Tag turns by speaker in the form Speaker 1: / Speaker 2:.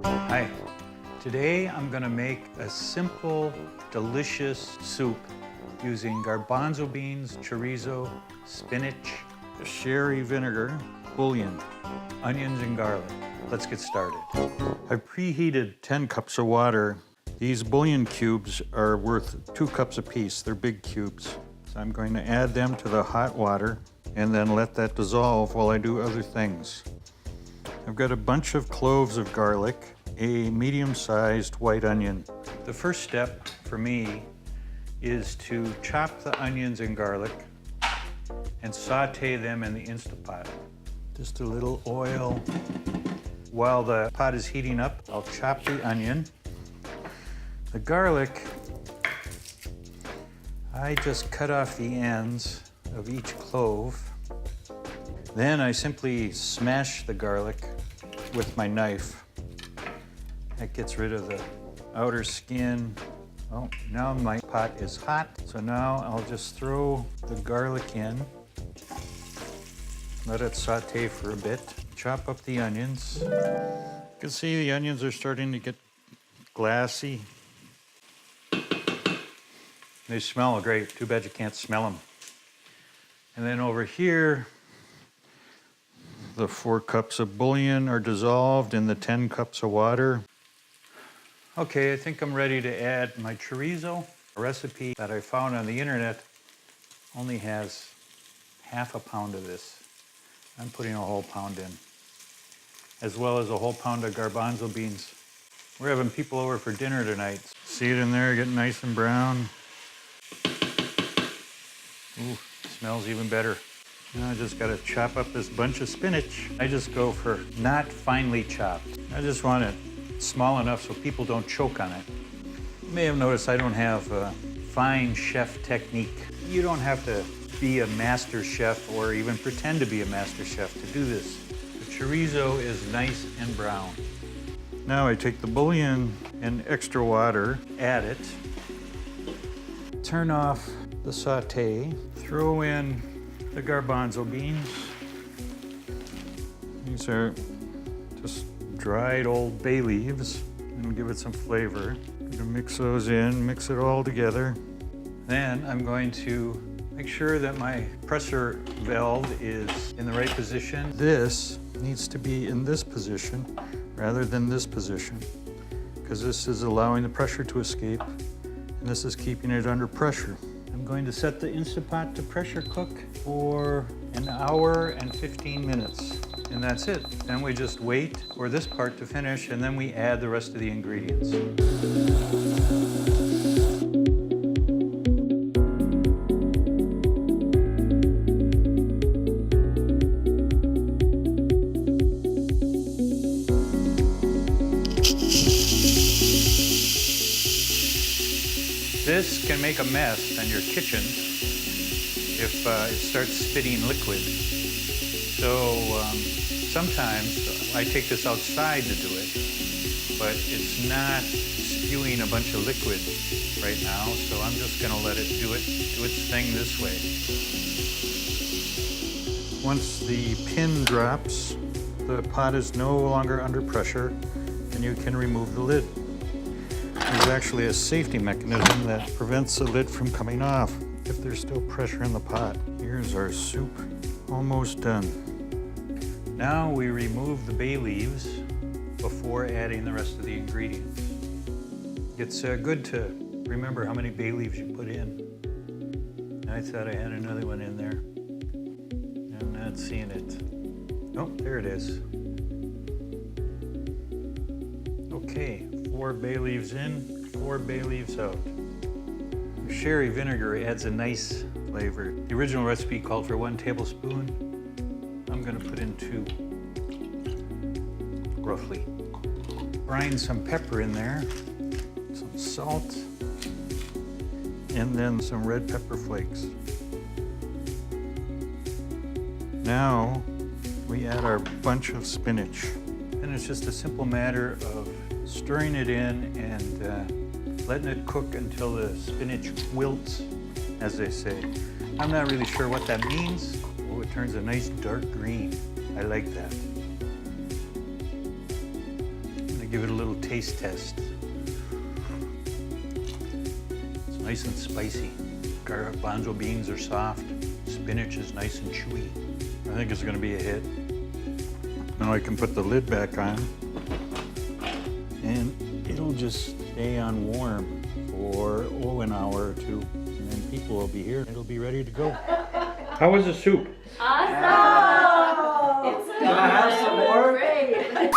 Speaker 1: Hi, today I'm going to make a simple, delicious soup using garbanzo beans, chorizo, spinach, sherry vinegar, bouillon, onions, and garlic. Let's get started. I've preheated 10 cups of water. These bouillon cubes are worth 2 cups apiece. They're big cubes. So I'm going to add them to the hot water and then let that dissolve while I do other things. I've got a bunch of cloves of garlic, a medium-sized white onion. The first step for me is to chop the onions and garlic and saute them in the Instant Pot. Just a little oil. While the pot is heating up, I'll chop the onion. The garlic, I just cut off the ends of each clove. Then I simply smash the garlic with my knife. That gets rid of the outer skin. Oh, now my pot is hot, so now I'll just throw the garlic in. Let it saute for a bit. Chop up the onions. You can see the onions are starting to get glassy. They smell great. Too bad you can't smell them. And then over here, the 4 cups of bouillon are dissolved in the 10 cups of water. Okay, I think I'm ready to add my chorizo. A recipe that I found on the internet only has half a pound of this. I'm putting a whole pound in, as well as a whole pound of garbanzo beans. We're having people over for dinner tonight. See it in there, getting nice and brown. Ooh, smells even better. Now I just gotta chop up this bunch of spinach. I just go for not finely chopped. I just want it small enough so people don't choke on it. You may have noticed I don't have a fine chef technique. You don't have to be a master chef or even pretend to be a master chef to do this. The chorizo is nice and brown. Now I take the bouillon and extra water, add it, turn off the saute, throw in the garbanzo beans. These are just dried old bay leaves and give it some flavor. I'm gonna mix those in, mix it all together. Then I'm going to make sure that my pressure valve is in the right position. This needs to be in this position rather than this position, because this is allowing the pressure to escape and this is keeping it under pressure. I'm going to set the Instant Pot to pressure cook for 1 hour and 15 minutes. And that's it. Then we just wait for this part to finish and then we add the rest of the ingredients. This can make a mess in your kitchen if it starts spitting liquid. So sometimes I take this outside to do it, but it's not spewing a bunch of liquid right now, so I'm just gonna let it do its thing this way. Once the pin drops, the pot is no longer under pressure and you can remove the lid. There's actually a safety mechanism that prevents the lid from coming off if there's still pressure in the pot. Here's our soup, almost done. Now we remove the bay leaves before adding the rest of the ingredients. It's good to remember how many bay leaves you put in. I thought I had another one in there. I'm not seeing it. Oh, there it is. Okay. 4 bay leaves in, 4 bay leaves out. Sherry vinegar adds a nice flavor. The original recipe called for 1 tablespoon. I'm gonna put in 2, roughly. Grind some pepper in there, some salt, and then some red pepper flakes. Now we add our bunch of spinach. And it's just a simple matter of stirring it in and letting it cook until the spinach wilts, as they say. I'm not really sure what that means. Oh, it turns a nice dark green. I like that. I'm gonna give it a little taste test. It's nice and spicy. Garbanzo beans are soft. Spinach is nice and chewy. I think it's gonna be a hit. Now I can put the lid back on and it'll just stay on warm for, an hour or two. And then people will be here and it'll be ready to go. How was the soup?
Speaker 2: Awesome! It's so
Speaker 3: Can I have some more?
Speaker 2: great.